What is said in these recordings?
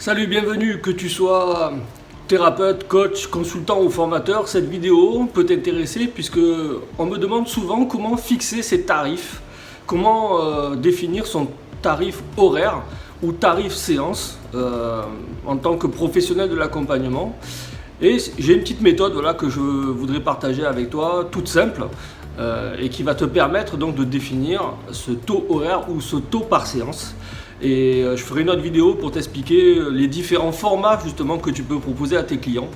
Salut, bienvenue, que tu sois thérapeute, coach, consultant ou formateur, cette vidéo peut t'intéresser puisque on me demande souvent comment fixer ses tarifs, comment définir son tarif horaire ou tarif séance en tant que professionnel de l'accompagnement. Et j'ai une petite méthode que je voudrais partager avec toi, toute simple, et qui va te permettre donc de définir ce taux horaire ou ce taux par séance. Et je ferai une autre vidéo pour t'expliquer les différents formats justement que tu peux proposer à tes clients.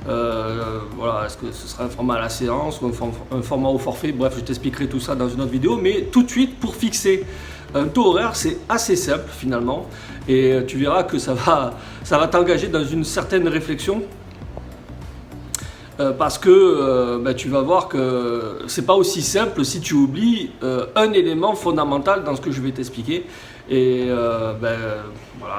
Est-ce que ce sera un format à la séance ou un format au forfait? Bref, je t'expliquerai tout ça dans une autre vidéo. Mais tout de suite, pour fixer un taux horaire, c'est assez simple finalement. Et tu verras que ça va t'engager dans une certaine réflexion. Parce que tu vas voir que c'est pas aussi simple si tu oublies un élément fondamental dans ce que je vais t'expliquer. Et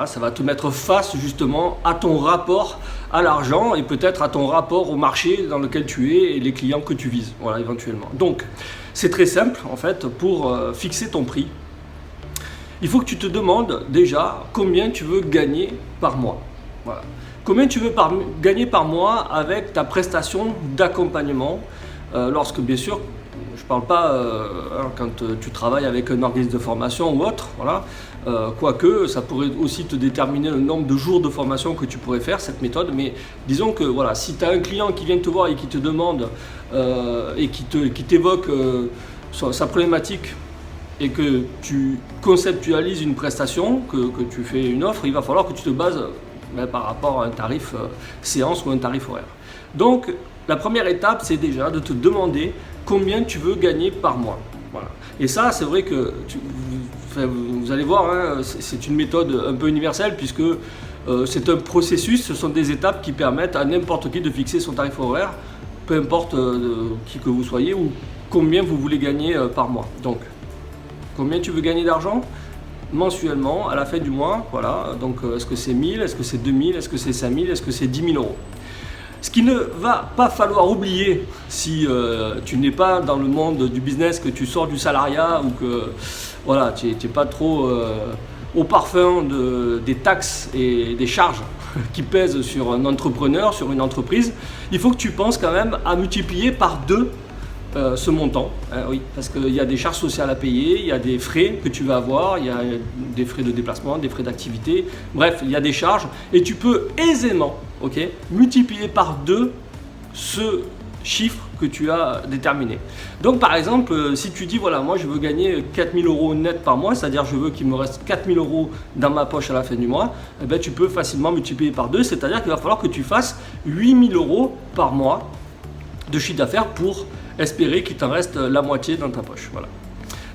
ça va te mettre face justement à ton rapport à l'argent et peut-être à ton rapport au marché dans lequel tu es et les clients que tu vises, éventuellement. Donc c'est très simple en fait pour fixer ton prix. Il faut que tu te demandes déjà combien tu veux gagner par mois. Voilà. Combien tu veux gagner par mois avec ta prestation d'accompagnement lorsque, bien sûr, je ne parle pas quand tu travailles avec un organisme de formation ou autre, quoique ça pourrait aussi te déterminer le nombre de jours de formation que tu pourrais faire, cette méthode, mais disons que si tu as un client qui vient te voir et qui te demande et qui t'évoque sa problématique et que tu conceptualises une prestation, que tu fais une offre, il va falloir que tu te bases par rapport à un tarif séance ou un tarif horaire. Donc la première étape, c'est déjà de te demander combien tu veux gagner par mois. Voilà. Et ça, c'est vrai que vous allez voir, c'est une méthode un peu universelle puisque c'est un processus, ce sont des étapes qui permettent à n'importe qui de fixer son tarif horaire, peu importe qui que vous soyez ou combien vous voulez gagner par mois. Donc, combien tu veux gagner d'argent mensuellement à la fin du mois, donc est-ce que c'est 1000, est-ce que c'est 2000, est-ce que c'est 5000, est-ce que c'est 10 000 euros? Ce qu'il ne va pas falloir oublier si tu n'es pas dans le monde du business, que tu sors du salariat ou que tu n'es pas trop au parfum des taxes et des charges qui pèsent sur un entrepreneur, sur une entreprise, il faut que tu penses quand même à multiplier par 2 ce montant, oui, parce qu'il y a des charges sociales à payer, il y a des frais que tu vas avoir, il y a des frais de déplacement, des frais d'activité, bref, il y a des charges et tu peux aisément multiplier par 2 ce chiffre que tu as déterminé. Donc par exemple, si tu dis moi je veux gagner 4000 euros net par mois, c'est-à-dire je veux qu'il me reste 4000 euros dans ma poche à la fin du mois, tu peux facilement multiplier par 2, c'est-à-dire qu'il va falloir que tu fasses 8000 euros par mois de chiffre d'affaires pour espérer qu'il t'en reste la moitié dans ta poche. Voilà.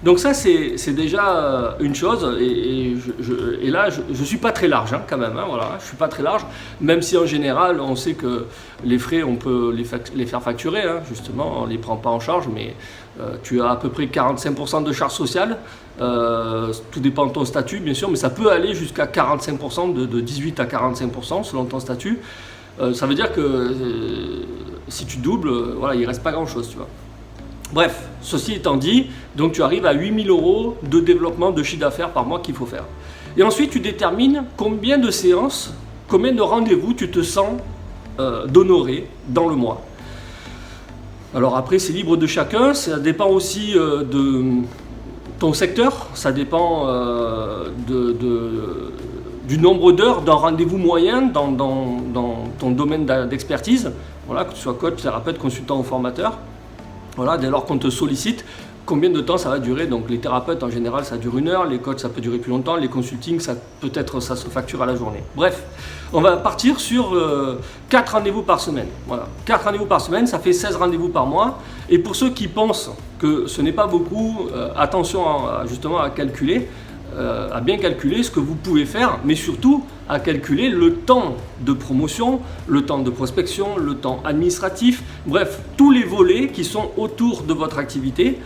Donc ça c'est déjà une chose et là je suis pas très large quand même, je suis pas très large, même si en général on sait que les frais on peut les faire facturer, justement on les prend pas en charge, mais tu as à peu près 45% de charges sociales, tout dépend de ton statut bien sûr, mais ça peut aller jusqu'à 45%, de 18 à 45% selon ton statut. Ça veut dire que si tu doubles, il ne reste pas grand chose, tu vois. Bref, ceci étant dit, donc tu arrives à 8000 euros de développement de chiffre d'affaires par mois qu'il faut faire. Et ensuite, tu détermines combien de séances, combien de rendez-vous tu te sens d'honorer dans le mois. Alors après, c'est libre de chacun, ça dépend aussi de ton secteur, ça dépend du nombre d'heures d'un rendez-vous moyen dans ton domaine d'expertise, que tu sois coach, thérapeute, consultant ou formateur. Dès lors qu'on te sollicite, combien de temps ça va durer? Donc les thérapeutes en général ça dure 1 heure, les coachs ça peut durer plus longtemps, les consultings ça se facture à la journée. Bref, on va partir sur 4 rendez-vous par semaine. 4 rendez-vous par semaine, ça fait 16 rendez-vous par mois. Et pour ceux qui pensent que ce n'est pas beaucoup, attention justement à calculer. À bien calculer ce que vous pouvez faire, mais surtout à calculer le temps de promotion, le temps de prospection, le temps administratif, bref, tous les volets qui sont autour de votre activité,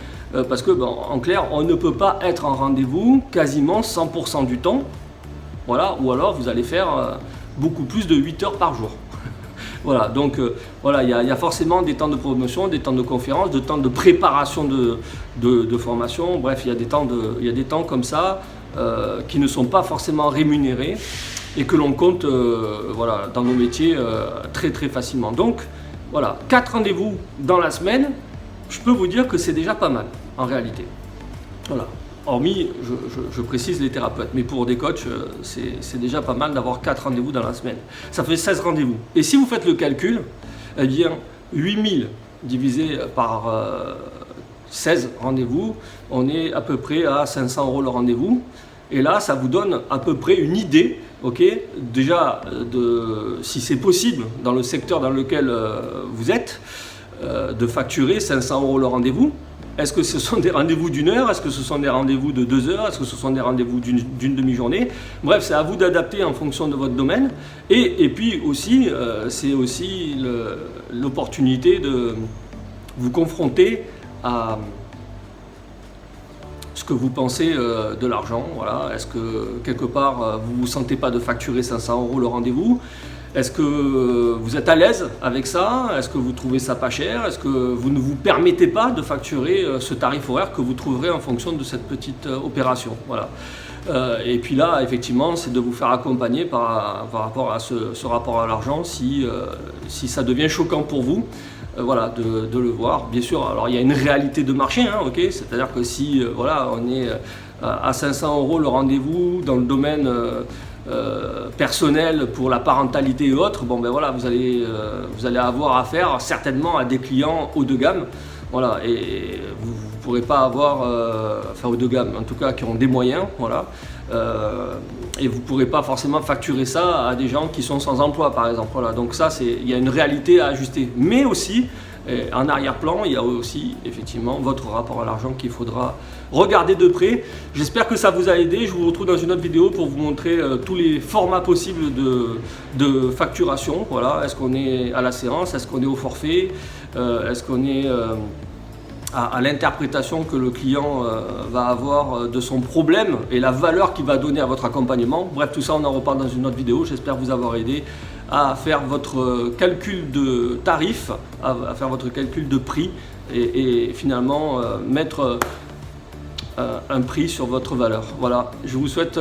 parce que en clair, on ne peut pas être en rendez-vous quasiment 100% du temps, ou alors vous allez faire beaucoup plus de 8 heures par jour. Donc il y a forcément des temps de promotion, des temps de conférence, des temps de préparation de formation, bref, il y a des temps comme ça qui ne sont pas forcément rémunérés et que l'on compte voilà, dans nos métiers très très facilement. Donc voilà, 4 rendez-vous dans la semaine, je peux vous dire que c'est déjà pas mal en réalité. Voilà. Hormis, je précise les thérapeutes, mais pour des coachs, c'est déjà pas mal d'avoir 4 rendez-vous dans la semaine. Ça fait 16 rendez-vous. Et si vous faites le calcul, eh bien 8000 divisé par 16 rendez-vous, on est à peu près à 500 € le rendez-vous. Et là, ça vous donne à peu près une idée, ok, déjà de si c'est possible dans le secteur dans lequel vous êtes, de facturer 500 € le rendez-vous. Est-ce que ce sont des rendez-vous d'1 heure? Est-ce que ce sont des rendez-vous de 2 heures? Est-ce que ce sont des rendez-vous d'une demi-journée? Bref, c'est à vous d'adapter en fonction de votre domaine. Et puis aussi, c'est aussi l'opportunité de vous confronter à ce que vous pensez de l'argent. Voilà. Est-ce que quelque part, vous ne vous sentez pas de facturer 500 € le rendez-vous? Est-ce que vous êtes à l'aise avec ça? Est-ce que vous trouvez ça pas cher? Est-ce que vous ne vous permettez pas de facturer ce tarif horaire que vous trouverez en fonction de cette petite opération? Voilà. Et puis là, effectivement, c'est de vous faire accompagner par rapport à ce rapport à l'argent si ça devient choquant pour vous. Voilà, de le voir. Bien sûr, alors il y a une réalité de marché, hein, ok, c'est-à-dire que si voilà, on est à 500 € le rendez-vous dans le domaine personnel pour la parentalité et autres, bon ben voilà, vous allez avoir affaire certainement à des clients haut de gamme, voilà, et vous ne pourrez pas avoir, enfin haut de gamme, en tout cas qui ont des moyens, voilà, et vous ne pourrez pas forcément facturer ça à des gens qui sont sans emploi par exemple, voilà, donc ça il y a une réalité à ajuster, mais aussi en arrière-plan, il y a aussi effectivement votre rapport à l'argent qu'il faudra regarder de près. J'espère que ça vous a aidé. Je vous retrouve dans une autre vidéo pour vous montrer tous les formats possibles de facturation. Voilà. Est-ce qu'on est à la séance? Est-ce qu'on est au forfait? Est-ce qu'on est à l'interprétation que le client va avoir de son problème et la valeur qu'il va donner à votre accompagnement? Bref, tout ça, on en reparle dans une autre vidéo. J'espère vous avoir aidé à faire votre calcul de tarif, à faire votre calcul de prix et finalement mettre un prix sur votre valeur. Voilà, je vous souhaite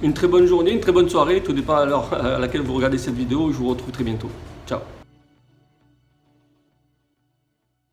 une très bonne journée, une très bonne soirée, tout dépend à l'heure à laquelle vous regardez cette vidéo. Je vous retrouve très bientôt. Ciao.